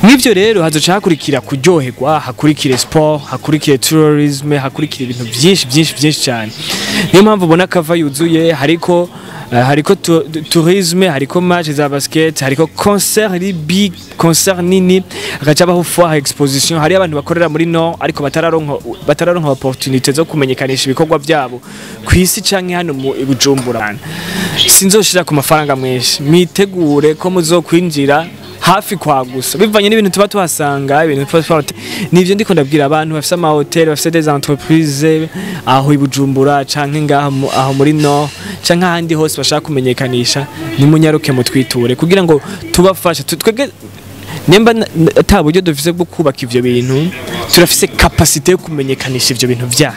Nivyo rero hazoca hakurikira kuryoherwa, hakurikire sport, hakurikire tourisme, hakurikire ibintu byinshi cyane. Niyo mpamvu ubona kava yuzuye hariko tourisme, hariko match za basket, hariko concert big concert nini, agacabaho foire exposition, hari abantu bakorera muri no ariko batararonka opportunité zo kumenyekanisha ibikorwa byabo kwisi canke hano mu Bujumbura. Sinzoshira ku mafaranga menshi, mitegure ko muzokwinjira hafi kwa gusa bivanye n'ibintu tuba tuhasanga ibintu twafite nivyo ndiko ndabwira abantu bafite ama hotel bafite des entreprises aho ibujumbura canke ngaho aho muri no canke ahandi hose bashaka kumenyekanisha ni munyaruke mu twiture kugira ngo tubafashe twege nemba ataburyo dufise bwo kubaka ivyo bintu turafise capacité yo kumenyekanisha ivyo bintu vyayo.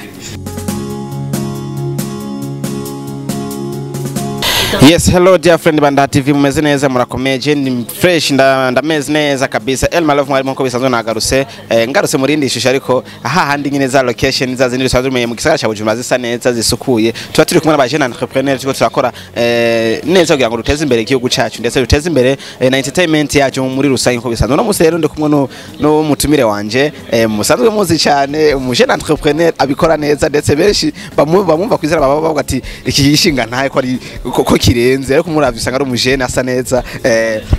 Yes, hello dear friend Panda TV, mumeze neza murakomeje ni fresh ndameze neza kabisa. My love mwari mko bisanzwe nagaruse ngaruse murindi ishusho ariko aha handi nyine za location za zindi dusanzwe mu gisagara cya Bujumbura zisa neza zisukuye. Tuba turi kumwe n'abajene entrepreneur tuko turakora neza kugira ngo duteze imbere igihugu cyacu ndetse duteze imbere na entertainment yacu muri rusange ko bisanzwe. No musero ndi kumwe no mutumire wanje musanzwe muzi cyane umujene entrepreneur abikora neza ndetse benshi bamumva kwizera bavuga ati iki gishinga ntaye ko ari ko kirenze ariko muravye usanga ari umujene asa neza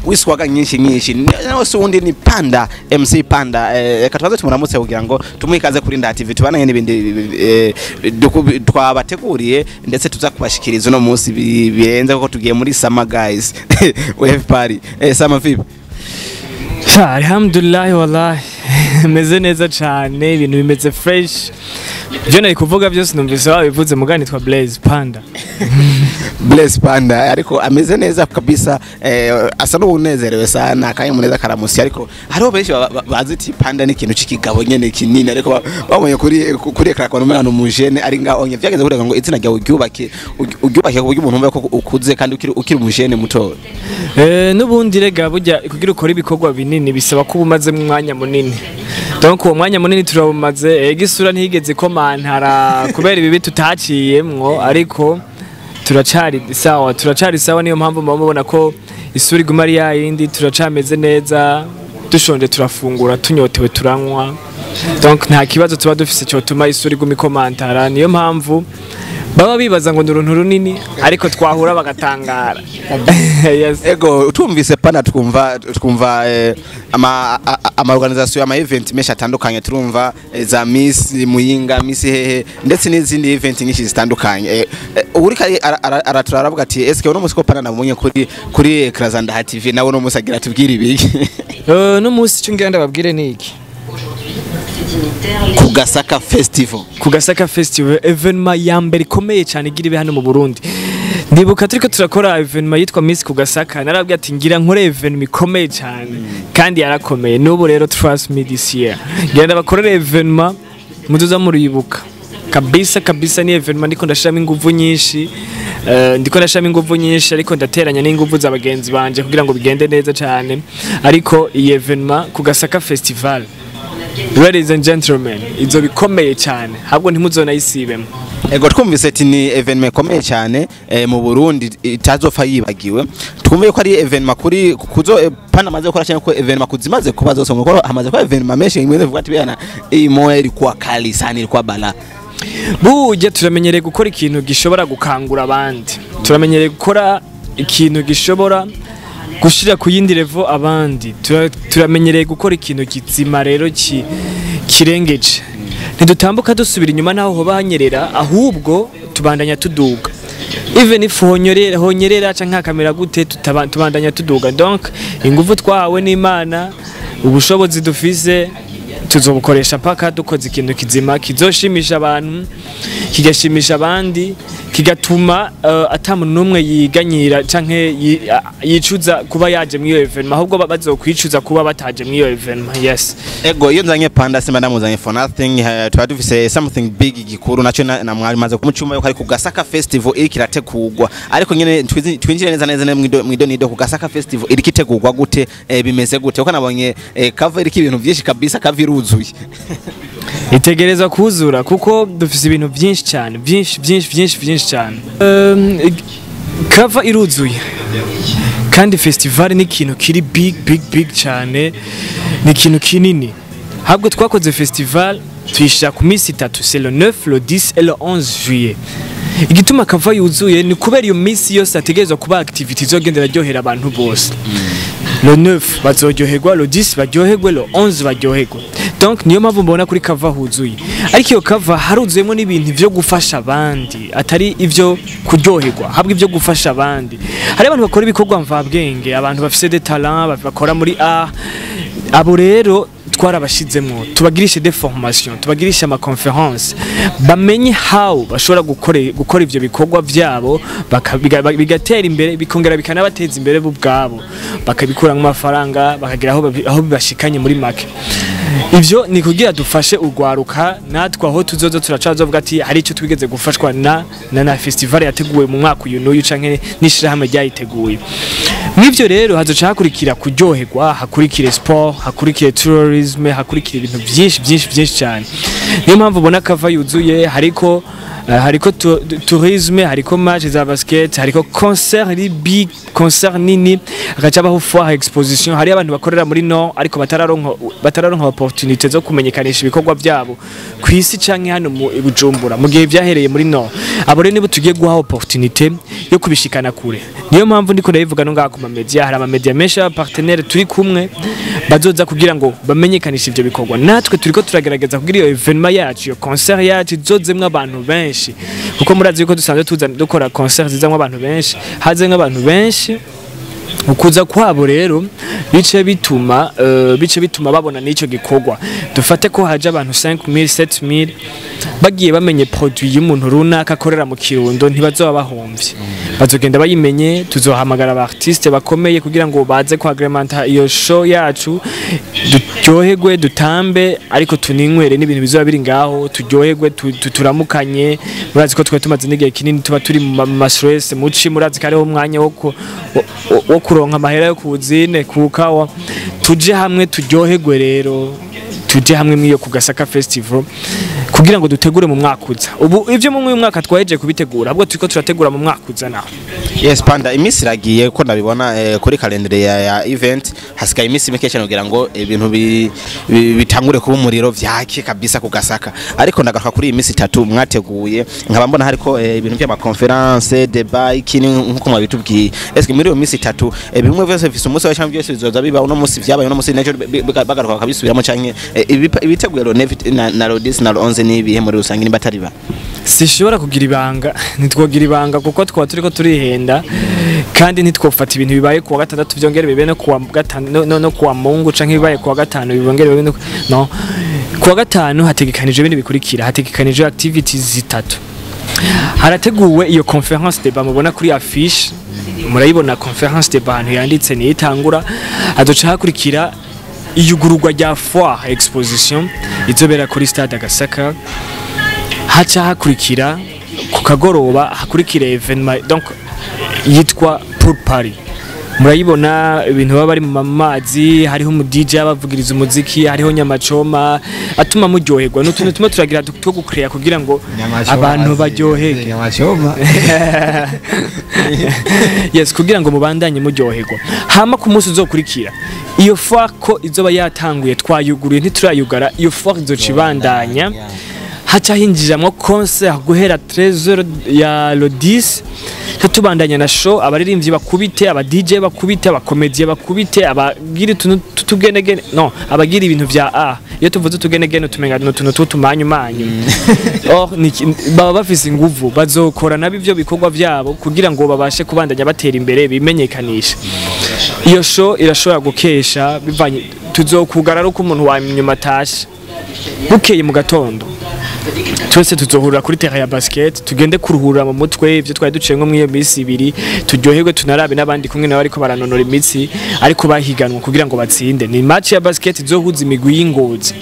wiswaga nyinshi nawe se undi ni Panda MC Panda reka twaze tumuramutse kugira ngo tumwikaze kuri Nda TV tubananye n'ibindi twabateguriye ndetse tuza kubashikiriza no munsi birenze kuko tugiye muri summer guys we have party summer vipi alhamdulillah wallahi meze neza cyane ibintu bimeze fresh je nari kuvuga byose numvise wabivuze mugani twa Blaze Panda Blaze Panda ariko ameze neza kabisa asa n'unezerewe sana kandi muneza karamusi ariko hariho benshi baziti Panda ni ikintu cikigabo nyene kinini ariko bamwe kuri ekra kwa numero umujene ari ngaho nye vyageze kureka ngo izina ryawe ugyubake kuburyo umuntu umva ko ukuze kandi ukiri umujene muto n'ubundi rega burya kugira ukora ibikorwa binini bisaba ko umaze mu mwanya munini donc uwo mwanya munini turabumaze igisura ntigeze ko mantara kubera ibi tutaciyemwo ariko turacari sawa niyo mpamvu mubona ko isuri iguma ari yindi turacameze neza dushonje turafungura tunyotewe turanywa donc nta kibazo tuba dufise cyo tuma isuri iguma ikomantara niyo mpamvu baba bibaza ngo nduruntu runini ariko twahura bagatangara. Yes. Ego utumvise Panda twumva ama organisation ama event mesha atandukanye turumva za Miss Muyinga Miss hehe ndetse n'izindi event nyinshi zitandukanye uri kari araturaravuga ati eske uno musiko Panda nabonye kuri Krazanda TV nawe no musagira tubwira ibiki no musi cyo ngenda babwire niki ku GASAKA Festival. Ku GASAKA Festival evenement ya mbere ikomeye cyane igiribe hano mu Burundi. Ndibuka turiko turakora evenement yitwa Miss ku GASAKA narabwiye ati ngira nkore evenement ikomeye cyane kandi yarakomeye n'ubu rero trust me this year. Genda bakorera evenement mutuza muribuka. Kabisa ni evenement ndiko ndashiramo inguvu nyinshi ariko ndateranya n'inguvu z'abagenzi banje kugira ngo bigende neza cyane ariko iyi evenement ku GASAKA Festival ladies and gentlemen izo bikomeye cyane habwo ntimuzona yisibemo. Ego twumvise ati ni evenement ikomeye cyane mu Burundi itazofa yibagiwe twumve ko ari evenement kuri kuzo Panda maze gukora cyane ko evenement kuzimaze kuba zose mu ko hamaze ko evenement menshi imwe vuga ati bana imoya iri kwa kali sana iri kwa bala buje turamenyereye gukora ikintu gishobora gukangura abandi turamenyereye gukora ikintu gishobora gushira ku yindi level abandi turamenyereye gukora ikintu kizima rero kirengeje ntidutambuka dusubira inyuma naho ho banyerera ahubwo tubandanya tuduga even if honyerera canka kamera gute tubandanya tuduga donc ingufu twahawe n'Imana ubushobozi dufise tuzobukoresha paka dukoze ikintu kizima kizoshimisha abantu kigashimisha abandi kigatuma atamuntu numwe yiganyira canke yicuza kuba yaje mu evenement ahubwo bazokwicuza kuba bataje mu evenement. Yes. Ego iyo nzanye Panda simba ndamuzanye for nothing twadufise something big gikuru naco na mwari maze kumucuma yuko ari ku GASAKA Festival ikirategurwa ariko nyene twinjire neza mwidonido ku GASAKA Festival irikitegurwa gute bimeze gute uko nabonye cover iriki ibintu byinshi kabisa kaviruzuye itegereza kuzura kuko dufise ibintu byinshi cyane byinshi cyane cover iruzuye kandi festival ni ikintu kiri big cyane ni ikintu kinini habwo twakoze festival tuyishira ku minsi 3 c'est le 9 le 10 et le 11 juillet igituma kava yuzuye ni kubera iyo minsi yose ategerezwa kuba activity zogendera ryohera abantu bose le 9 bazoryoherwa le 10 baryoherwe le 11 baryoherwa donc niyo mpamvu mbona kuri kava huzuye ariko iyo kava haruzuyemo n'ibintu byo gufasha abandi atari ivyo kuryoherwa habwo ivyo gufasha abandi hari abantu bakora ibikorwa mvabwenge abantu bafise des talents bakora muri abo rero twarabashizemo tubagirishe des formations tubagirisha ama conference bamenye how bashobora gukora ivyo bikorwa vyabo bigatera imbere bikongera bikanabateza imbere bubwabo bakabikura mu mafaranga bakagira aho bibashikanye muri make ivyo ni kugira dufashe urwaruka natwe aho tuzoza turacazovuga ati hari ico twigeze gufashwa na festival yateguwe mu mwaka uyu n'uyu canke n'ishirahamwe ryayiteguye mw'ivyo rero hazoca hakurikira kuryoherwa hakurikire sport hakurikire tourisme hakurikira ibintu byinshi cyane niyo mpamvu ubona kava yuzuye hariko tourisme hariko match za basket hariko concert big concert nini agacabaho foire exposition hari abantu bakorera muri no ariko batararonka opportunité zo kumenyekanisha ibikorwa byabo kwisi canke hano mu Bujumbura mu gihe vyahereye muri no abo rero nibo tugiye guha opportunité yo kubishikana kure niyo mpamvu ndiko ndabivuga no ngaha ku media hari ama media menshi partenaire turi kumwe bazoza kugira ngo bamenyekanishe ivyo bikorwa natwe turiko turagerageza kugira iyo evenement yacu iyo concert yacu izozemwe abantu benshi kuko murazi yuko dusanzwe tuzana dukora concert zizamwe abantu benshi hazemwe abantu benshi ukuza kwabo rero bice bituma babona n'ico gikorwa dufate ko haje abantu 5000 7000 bagiye bamenye produit y'umuntu runaka akorera mu Kirundo ntibazoba bahomvye bazogenda bayimenye tuzohamagara aba artiste bakomeye kugira ngo baze ku agreementa iyo show yacu turyoherwe dutambe ariko tuninywere n'ibintu bizoba biri ngaho turyoherwe turamukanye murazi ko twe tumaze n'igihe kinini tuba turi mu stress muci murazi kare ho umwanya wo kuronka amahera yo kuzine kukawa tuje hamwe turyoherwe rero tuje hamwe mwiyo ku GASAKA Festival kugira ngo dutegure mu mwaka uza ubu ivyo mu mwaka twaheje kubitegura ahubwo turiko turategura mu mwaka uza naho yes Panda imisi iragiye ko ndabibona kuri calendar ya event hasigaye imisi mike cyane kugira ngo ibintu bitangure kuba umuriro vyake kabisa ku GASAKA ariko ndagaruka kuri imisi 3 mwateguye nkaba mbona hariko ibintu by'ama conference débat ikini nkuko mwabitubwiye eske muri iyo misi 3 bimwe vyose bifise umunsi wa champions bizoza biba uno munsi vyabaye uno munsi nejo bagaruka kabisubiramo canke ibiteguye na Rodis na Onze nibihe muri rusangi nibatariba sishobora kugira ibanga nitwogira ibanga kuko twa turiko turihenda kandi nitwofata ibintu bibaye kuwa gatandatu byongere bibe no kuwa gatanu no kuwa Mungu canke bibaye kuwa gatanu bibongere bibe no kuwa gatanu hategekanije ibintu bikurikira hategekanije activities zitatu harateguwe iyo conference débat mubona kuri affiche murayibona conference débat ahantu yanditse ni itangura adoca hakurikira iyugururwa rya foire exposition izobera kuri stade GASAKA haca hakurikira ku kagoroba hakurikira evenement donc yitwa pool party murayibona ibintu baba bari mu mazi hariho mu DJ abavugiriza umuziki hariho nyamacoma atuma muryoherwa n'utuntu tuma turagira two gucreate kugira ngo abantu baryoherwe nyamacoma yes kugira ngo mubandanye muryoherwa hama ku munsi uzokurikira iyo foire ko izoba yatanguye twayuguruye ntiturayugara iyo foire izocibandanya haca hinjiramwo concert guhera 13h ya le 10 tubandanya na show abaririmbyi bakubite aba DJ bakubite aba comedian bakubite abagira tugenegene no abagira ibintu vya iyo tuvuze tugenegene tumenga n'utuntu tutumanyu or baba bafise inguvu bazokora nabivyo bikorwa vyabo kugira ngo babashe kubandanya batera imbere bimenyekanisha iyo show irashobora gukesha bivanye tuzokugarara uko umuntu wa nyuma atashe bukeye mu gatondo twese tuzohurira kuri terrain ya basket tugende kuruhura mu mutwe ivyo twari ducengo mwiyo misi ibiri turyoherwe tunarabe nabandi kumwe nabo ariko baranonora imitsi ariko bahiganwa kugira ngo batsinde ni match ya basket izohuza imigwi y'ingozi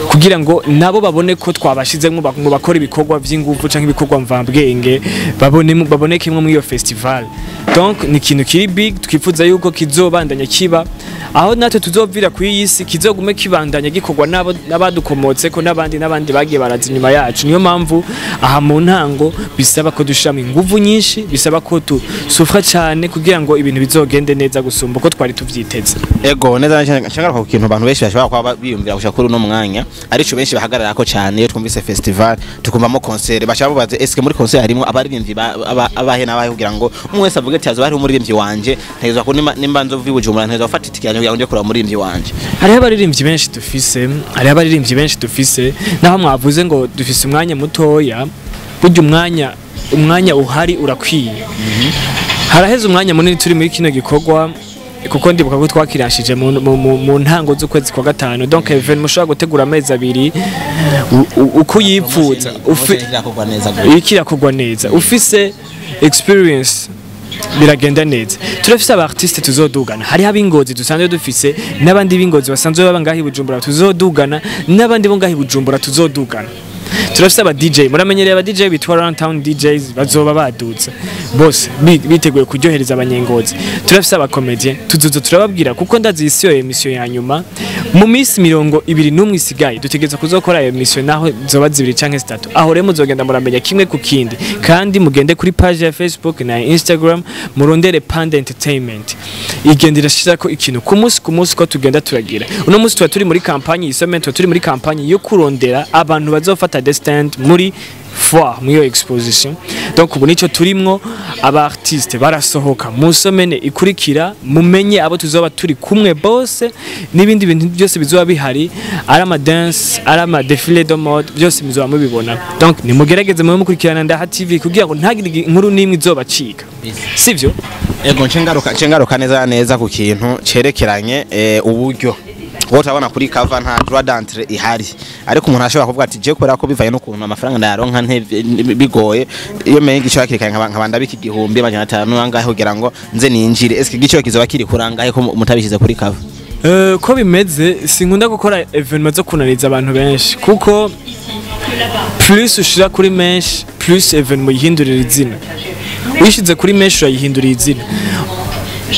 kugira ngo nabo babone ko twabashizemo bakora ibikorwa vy'ingufu canke ibikorwa mvambwenge babonekemwe muri iyo festival donc ni ikintu kiri big twifuza yuko kizobandanya kiba aho natwe tuzovira ku iyisi kizogume kibandanya gikorwa n'abadukomotse ko n'abandi bagiye baraza inyuma yacu. Niyo mpamvu aha mu ntango bisaba ko dushiramo inguvu nyinshi, bisaba ko tusufra cyane kugira ngo ibintu bizogende neza gusumba uko twari tuvyiteze. Ego neza nshangara ku kintu abantu benshi bashobora kuba biyumvira gushaka kuri uno mwanya arico benshi bahagarara ko cyane iyo twumvise festival tukumvamo concert bashaka babaze eske muri concert harimo abaririmbyi abahe nabahe kugira ngo umwe wese avuge ati azo bari umuririmbyi wanje ntezwa ko nimba nzo vibujumbura ntezwa gufata itikiranye kugira ngo nje kuraba umuririmbyi wanje. Hariho abaririmbyi benshi dufise naho mwavuze ngo dufise umwanya mutoya burya umwanya uhari urakwiye. Haraheze umwanya munini turi muri kino gikorwa kuko ndibuka ko twakirashije mu ntango z'ukwezi kwa gatanu, donc even mushobora gutegura amezi abiri uko yipfuza ikirakorwa neza ufise experience biragenda neza. Turafise aba artiste tuzodugana, hari ab'ingozi dusanzwe dufise n'abandi b'ingozi basanzwe baba ngahi Bujumbura tuzodugana n'abandi bo ngahi Bujumbura tuzodugana. Turafise aba DJ muramenyereye aba DJ bitwa Around Town DJs bazoba badutse bose biteguye kuryohereza abanyengozi. Turafise aba comedian tuzuzo turababwira kuko ndazi isi yo emission ya nyuma mu minsi 21 isigaye dutegeza kuzokora iyo emission naho zoba zibiri canke zitatu. Aho rero muzogenda muramenya kimwe ku kindi kandi mugende kuri page ya Facebook na Instagram murondere Panda Entertainment igendera shira ko ikintu ku munsi ko tugenda turagira. Uno munsi turi muri campagne y'isomento, turi muri campagne yo kurondera abantu bazofata stand muri foire muri exposition. Donc ubu nico turimwo aba artiste barasohoka mu somene ikurikira mumenye abo tuzoba turi kumwe bose n'ibindi bintu byose bizoba bihari ari ama dance ari ama défilé de mode byose bizoba mubibona. Donc nimugerageze mu mukurikirana Ndaha TV kugira ngo ntagire inkuru nimwe izoba cika sivyo. Ego cengaruka neza ku kintu cerekeranye uburyo wotabona kuri cover nta droit d'entrée ihari ariko umuntu ashobora kuvuga ati je kubera ko bivaye no kuntu amafaranga ndayaronka bigoye iyo mengi cyo akirikanye nkabanda biki igihumbi amajana 5 angahe kugira ngo nze ninjire eske gico kizoba kiri kurangahe ko mutabishize kuri cover. Ko bimeze sinkunda gukora evenement zo kunaniza abantu benshi kuko plus ushira kuri menshi plus evenement yihindurira izina. Wishize kuri menshi urayihindurira izina,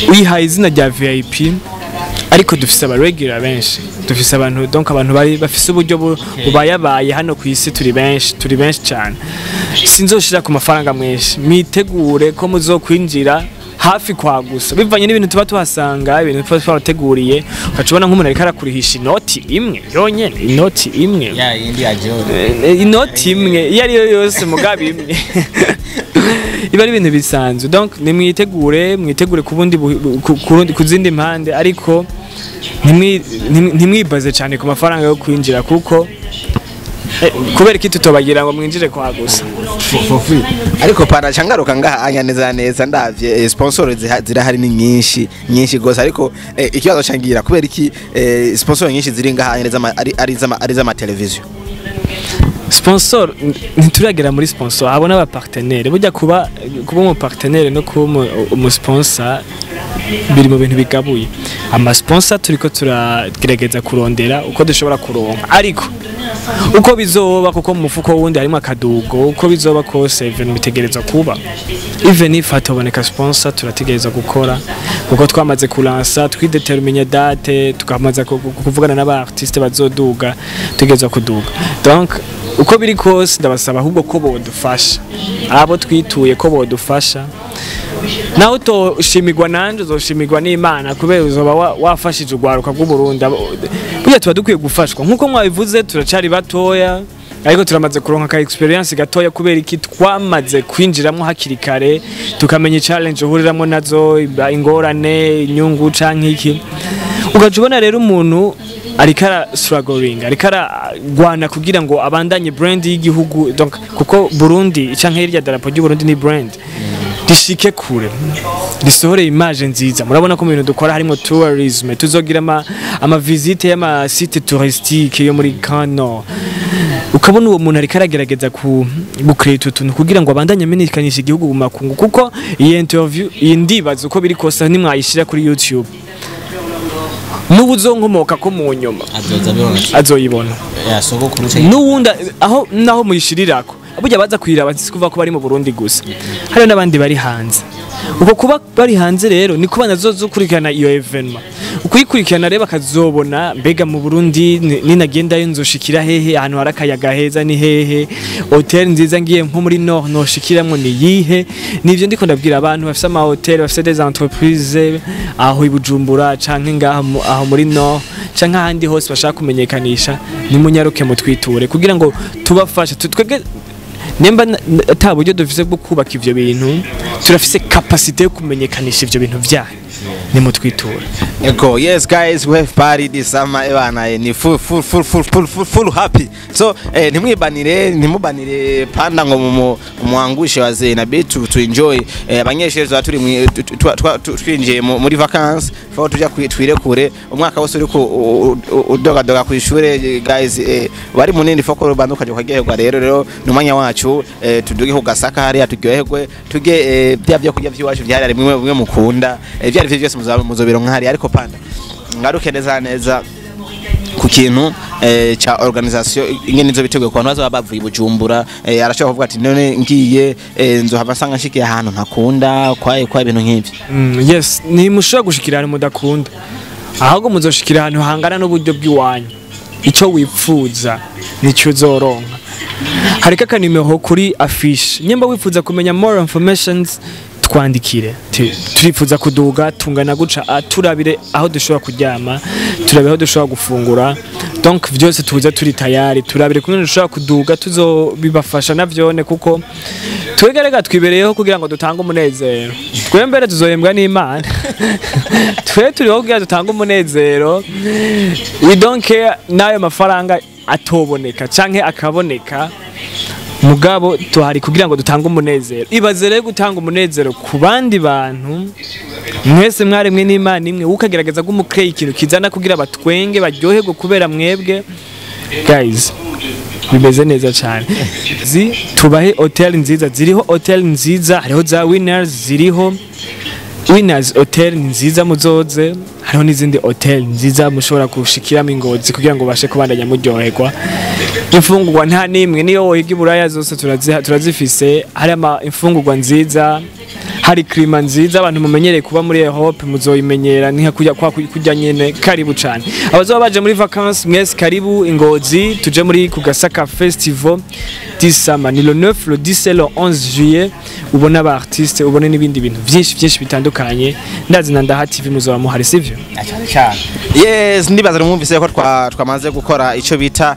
uyihaye izina rya VIP ariko dufise aba regular benshi, dufise abantu donc abantu bari bafise uburyo bubayabaye hano ku isi turi benshi cyane. Sinzoshira ku mafaranga menshi mitegure ko muzokwinjira hafi kwa gusa bivanye n'ibintu tuba tuhasanga ibintu tuba twateguriye ukacubona nk'umuntu ariko arakurihisha inoti imwe yonyene inoti imwe ya yindi ajo inoti imwe iyo ari yo yose mugabe imwe iba ari ibintu bisanzwe. Donc mwitegure kubundi kuzindi impande ariko ntimwibaze cyane ku mafaranga yo kwinjira kuko kubera iki tutobagira ngo mwinjire kwa gusa ariko Panda cangaruka ngaha neza ndavye sponsor zirahari ni nyinshi gose ariko ikibazo cangira kubera iki sponsor nyinshi ziri ngaha neza ari zama television. Sponsor nturagera muri sponsor abona aba partenaire burya kuba umu partenaire no kuba umu sponsor biri mu bintu bigabuye. Ama sponsor turiko turagerageza kurondera uko dushobora kuronka ariko uko bizoba kuko mu mufuko wundi harimo akadugo uko bizoba kose even bitegereza kuba even if hataboneka sponsor turategereza gukora kuko twamaze kulansa twidetermine date tukamaze kuvugana n'aba artiste bazoduga tugereza kuduga. Donc uko biri kose ndabasaba ahubwo ko bodufasha abo twituye ko bodufasha naho utoshimirwa nanje uzoshimirwa n'Imana kubera uzoba wafashije urwaruka rw'u Burundi. Burya tuba dukwiye gufashwa nkuko mwabivuze turacari batoya ariko turamaze kuronka ka experience gatoya kubera iki twamaze kwinjiramo hakiri kare tukamenya challenge uhuriramo nazo ingorane inyungu canke iki ukajubona rero umuntu arikara struggling arikara gwana kugira ngo abandanye brand y'igihugu. Donc kuko Burundi canke irya darapo y'u Burundi ni brand rishike kure risohore image nziza. Murabona ko mu bintu dukora harimo tourism tuzogira ama visite y'ama site touristique yo muri Kano ukabona uwo muntu ariko aragerageza create utuntu kugira ngo abandanye amenyekanisha igihugu mu makungu kuko iyi interview iyi ndibaza uko biri kosa nimwayishira kuri YouTube n'ubuzonkomoka ko mu nyuma azoyibona n'uwunda aho naho muyishirirako burya baza kwiraba kuva ko bari mu Burundi gusa hari n'abandi bari hanze uko kuba bari hanze rero niko banazokurikirana iyo evenement ukuyikurikirana rero bakazobona mbega mu Burundi ninagendayo nzoshikira hehe ahantu hari akayaga heza ni hehe hotel nziza ngiye nko muri Nord noshikiramwo ni yihe nivyo ndiko ndabwira abantu bafise ama hotel bafise des entreprises aho ibujumbura canke ngaho aho muri Nord canke ahandi hose bashaka kumenyekanisha ni munyaruke mutwiture kugira ngo tubafashe twege nemba ataburyo dufise bwo kubaka ivyo bintu turafise capacity yo kumenyekanisha ivyo bintu vyanyu ni mutwitura. Ego, yes guys, we have party this summer ebana ni full happy. So ntimubanire Panda ngo muangushe wazee na betu to enjoy abanyeshezo baturi twinjiye muri vacances fo tujya twirekure umwaka wose uri ku udoga ku ishure guys bari munini foko banduka je kwagerwa rero numanya wacu tuduge ku gasaka hari turyoherwe tuge byo kurya by'iwacu byari mwe mukunda byari byose muzobero nkari ariko Panda ngaruke neza ku kintu cha organisation ingene nzo biteguye ku bantu bazo bavuye Bujumbura arashaka kuvuga ati none ngiye nzo habasanga nshikiye ahantu ntakunda kwa ibintu nk'ibyo. Yes, ni mushobora gushikira ahantu mudakunda ahubwo muzoshikira ahantu hangana n'uburyo bw'iwanyu ico wipfuza nico uzoronka. Harika akanimero kuri affiche nyemba wifuza kumenya more informations twandikire turifuza kuduga tungana guca turabire aho dushobora kuryama turabire aho dushobora gufungura donc byose tuza turi tayari turabire kumwe dushobora kuduga tuzobibafasha navyone kuko twegerega twibereyeho kugira ngo dutange umunezero twembere tuzohembwa n'Imana twe turiho kugira dutange umunezero we don't care nayo mafaranga atoboneka canke akaboneka mugabo tuhari kugira ngo dutange umunezero ibaze rero gutanga umunezero ku bandi bantu mwese mwaremwe n'Imana imwe ukagerageza gumukreya ikintu kizana kugira batwenge baryoherwe kubera mwebwe guys bimeze neza cyane tubahe hotel nziza ziriho hotel nziza hariho za winners ziriho Winners Hotel nziza muzoze hariho n'izindi hotel nziza mushobora kushikiramo ingozi kugira ngo bashe kubandanya muryoherwa imfungurwa nta nimwe niyo wohiga iburaya zose turazifise hari ama imfungurwa nziza hari klima nziza abantu mumenyereye kuba muri Europe muzoyimenyera ni kujya nyene karibu cyane abazoba baje muri vacances mwese karibu ingozi tuje muri ku GASAKA Festival disama ni le 9 le 10 le 11 juillet ubona aba artiste ubone n'ibindi bintu byinshi bitandukanye ndazi nanda TV muzoba muhari sivyo cyane. Yes, ndibaza rumwumvise ko twamaze gukora ico bita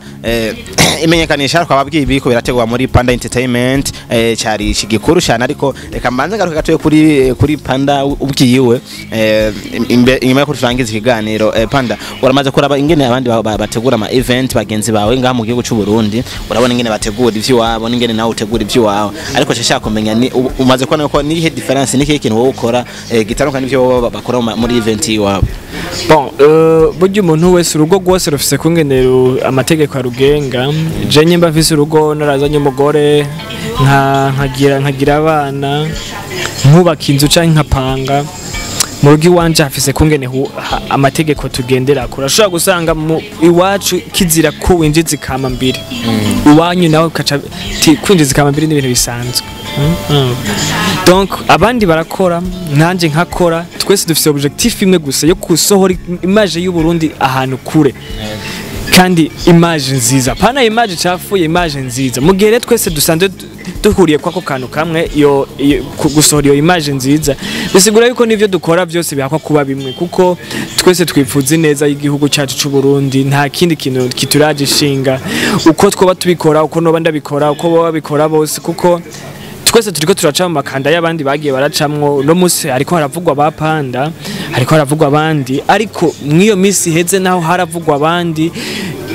imenyekanisha twababwiye ibiko birategwa muri Panda Entertainment cyari ikigikuru cyane ariko reka mbanze garuka gato kuri Panda ubwiyiwe inyuma yo kurangiza ikiganiro Panda uramaze kuraba ingene abandi bategura ama event bagenzi bawe ngaha mu gihugu cy'u Burundi urabona ingene bategura ivyo wabo n'ingene nawe utegura ivyo wawe ariko cyashaka kumenya ni umaze kubona ko ni ihe difference ni ikintu wowe ukora gitaruka n'ivyo bakora muri event yiwabo. Bon buryo umuntu wese urugo rwose rufise kungenero amategeko arugenga je nyemba mfise urugo narazanye umugore nkagira abana nkubaka inzu canke nkapanga mu rugo iwanje hafise kungene amategeko tugendera kurashobora gusanga iwacu kizira ko winjiza ikama mbiri iwanyu nawe ukaca kwinjiza ikama mbiri n'ibintu bisanzwe. Donc abandi barakora nanje nkakora twese dufise objectif imwe gusa yo kusohora image y'u Burundi ahantu kure kandi image nziza pana image cafuye image nziza mugere twese dusanzwe duhuriye kwako kantu kamwe yo gusohora iyo image nziza bisigura yuko nivyo dukora byose bihakwa kuba bimwe kuko twese twifuza neza y'igihugu cyacu cy'u Burundi nta kindi kintu kituraje shinga uko twoba tubikora uko no bandabikora uko baba bikora bose kuko twese turiko turaca mu makanda y'abandi bagiye baracamwo no musi ariko haravugwa ba Panda ariko haravugwa abandi ariko mwiyo misi heze naho haravugwa abandi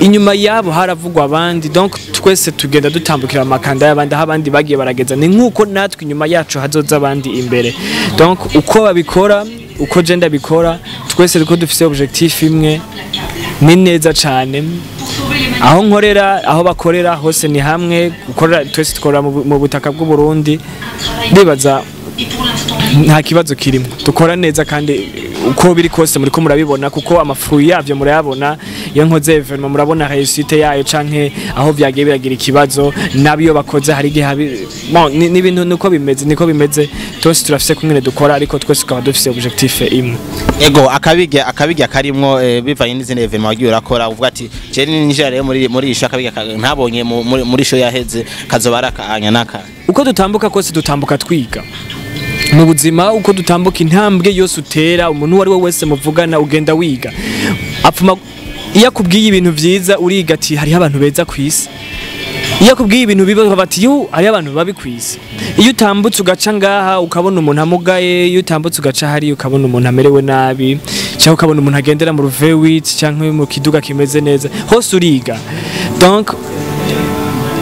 inyuma yabo haravugwa abandi donc twese tugenda dutambukira amakanda y'abandi aho abandi bagiye barageza ni nkuko natwe inyuma yacu hazoza abandi imbere donc uko babikora uko genda bikora twese riko dufise objectif imwe ni neza cyane aho nkorera aho bakorera hose ni hamwe gukorera twese tukora mu butaka bw'u Burundi ndibaza nta kibazo kirimo dukora neza kandi uko biri kose muri ko murabibona kuko amafuru yavyo murayabona iyo nkoze evenement murabona réussite yayo canke aho vyagiye biragira ikibazo nabiyo bakoze hari gihe n'ibintu niko bimeze twese turafise kumwe dukora ariko twese tukaba dufise objectif imwe. Ego akabirya karimwo bivanye n'izindi evenement wagiye urakora uvuga ati je ninjira muri isho akabirya ntabonye muri show yaheze kazobarakanya naka. Uko dutambuka kose dutambuka twiga mu buzima, uko dutambuka intambwe yose utera umuntu wari we wese muvugana ugenda wiga apfuma. Iyo akubwiye ibintu vyiza uriga ati hari abantu beza kwisi, iyo akubwiye ibintu bibi bati yo hari abantu babi kwisi. Iyo utambutse ugaca ngaha ukabona umuntu amugaye, iyo utambutse ugaca hari ukabona umuntu amerewe nabi, cyangwa ukabona umuntu agendera mu V8 cyangwa mu kiduga kimeze neza, hose uriga. Donc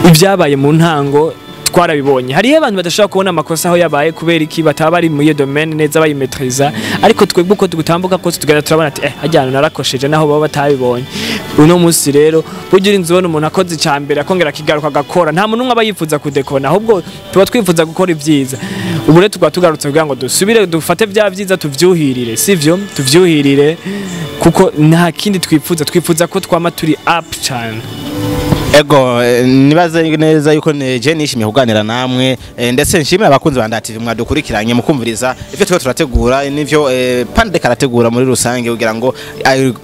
ibyabaye mu ntango twarabibonye. Hariho abantu badashobora kubona amakosa aho yabaye kubera iki bataba bari mu iyo domaine neza bayimetriza, ariko twebwe uko tugutambuka kose tugenda turabona ati hajyana narakosheje naho baba batabibonye. Uno munsi rero bugira inzobona umuntu akoze cyambere akongera kigaruka gakora, nta muntu umwe aba yifuza kudekona, ahubwo tuba twifuza gukora ibyiza. Ubu rero tugarutse kugira ngo dusubire dufate bya byiza tuvyuhirire, sivyo tuvyuhirire kuko nta kindi twifuza ko twama turi up cyane. Ego nibaze neza yuko je nishimiye kuganira namwe ndetse nshimira abakunzi ba TV mwadukurikiranye mukumviriza ivyo twe turategura nivyo Panda karategura muri rusange kugira ngo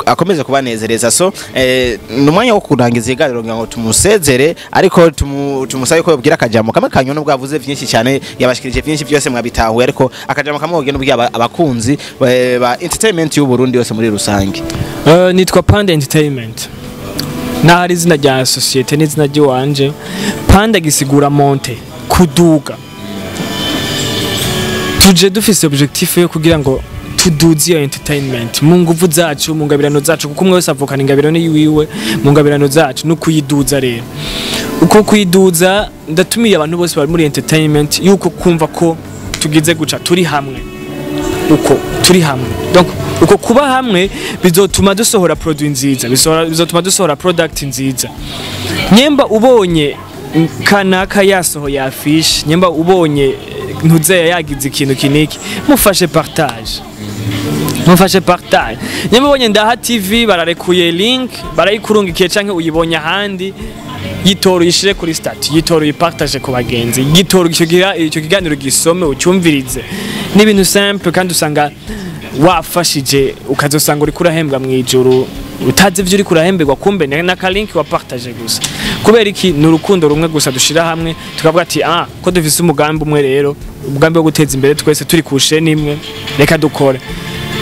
akomeze kubanezereza. So numwanya wo kurangiza iganiro ngo tumusezere, ariko tumusaye ko yobwira akajamo kamwe kanyono bwavuze byinshi cyane, yabashikirije byinshi byose mwabitahuye, ariko akajamo kamwe ogenda ubwira abakunzi ba entertainment y'u Burundi yose muri rusange. Nitwa Panda Entertainment. Nahari izina rya societe n'izina ry'iwanje. Panda gisigura monte, kuduga. Tuje dufise objectif yo kugira ngo tuduze iyo entertainment mu nguvu zacu, mu ngabirano zacu, kuko umwe wese avukana ingabirano yiwiwe mu ngabirano zacu no kuyiduza rero. Uko kuyiduza ndatumiye abantu bose bari muri entertainment yuko kumva ko tugize guca turi hamwe. Uko turi hamwe. Donc uko kuba hamwe bizotuma dusohora product nziza, bizotuma dusohora product nziza. Nyemba ubonye kanaka yasohoye affiche, nyemba ubonye ntuzeya yagize ikintu kiniki, mufashe partage. Nyemba ubonye Ndaha TV bararekuye link, barayikurungikiye canke uyibonye ahandi, yitoro yishire kuri stat, yitoro yipartage ku bagenzi, yitoro icyo kiganiro gisome ucyumvirize. Ni ibintu simple kandi usanga wafashije, ukazosanga uri kurahembwa mu ijuru utazi ivyo uri kurahemberwa, kumbe na ka link wa partage gusa. Kubera iki ni urukundo rumwe gusa dushira hamwe tukavuga ati ko dufise umugambi umwe, rero umugambi wo guteza imbere twese turi kushe nimwe, reka dukore.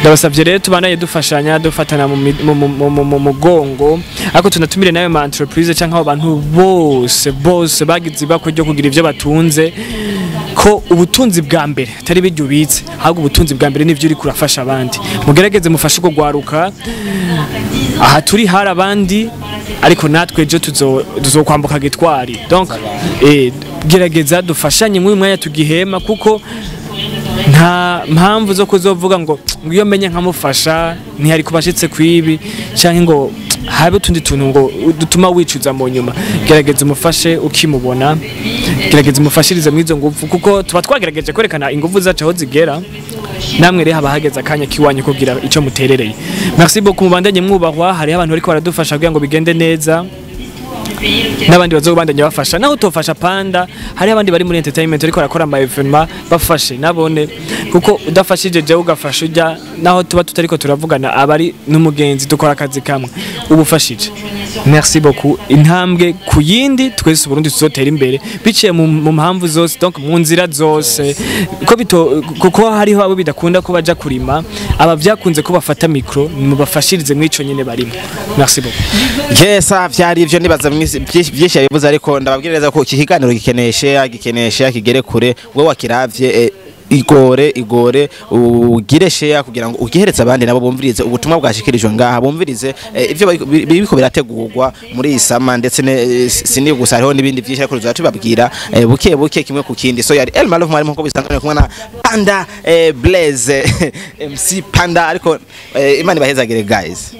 Ndabasavye rero tubanaye dufashanya dufatana mu mugongo, ariko tunatumire nayo ma entreprise canke abantu bose bagize ibako ryo kugira ivyo batunze, ko ubutunzi bwa mbere atari bijyo ubitse, ahubwo ubutunzi bwa mbere nivyo uri kurafasha abandi. Mugerageze mufashe uko gwaruka, aha turi hari abandi ariko natwe ejo tuzokwambuka gitwari. Donc gerageza dufashanye mu mwanya tugihema, kuko nta mpamvu zo kuzovuga ngo iyo menye nkamufasha ntihari kubashitse kwibi cyangwa ngo habe utundi tuntu ngo dutuma wicuza mu nyuma. Gerageza umufashe ukimubona, gerageza umufashirize mu izo ngufu, kuko tuba twagerageje kwerekana ingufu zacu aho zigera. Namwe rero habahageza akanya kiwanye kugira ico muterereye. Merci beaucoup mubandanye mwubahwa, hari abantu bariko baradufasha kugira ngo bigende neza, n'abandi bazobandanya bafasha. Naho utofasha Panda, hari abandi bari muri entertainment ariko barakora ama evenement, bafashe nabone, kuko udafashije je ugafasha ujya naho tuba tutariko turavugana abari n'umugenzi dukora akazi kamwe ubufashije. Merci beaucoup. Intambwe kuyindi twese Burundi tuzotera imbere biciye mu mpamvu zose, donc mu nzira zose, kuko hariho abo bidakunda ko baja kurima, aba vyakunze ko bafata micro mubafashirize mwico nyene barimo. Merci beaucoup. Yes, vyari ivyo nibaza byinshi yabivuze, ariko ndababwireza ko iki kiganiro gikeneshe kigere kure, wewe wakiravye igore ugire share kugira ngo ugiheretse abandi nabo bumvirize ubutumwa bwashikirijwe ngaha, bumvirize ivyo biko birategurwa muri isama, ndetse sini gusa hariho nibindi byinshi ariko tuzatubabwira buke kimwe ku kindi. So yari El Malove mwari muko bisanzwe kumwe na Panda Blaze MC Panda, ariko Imana ibahezagire guys.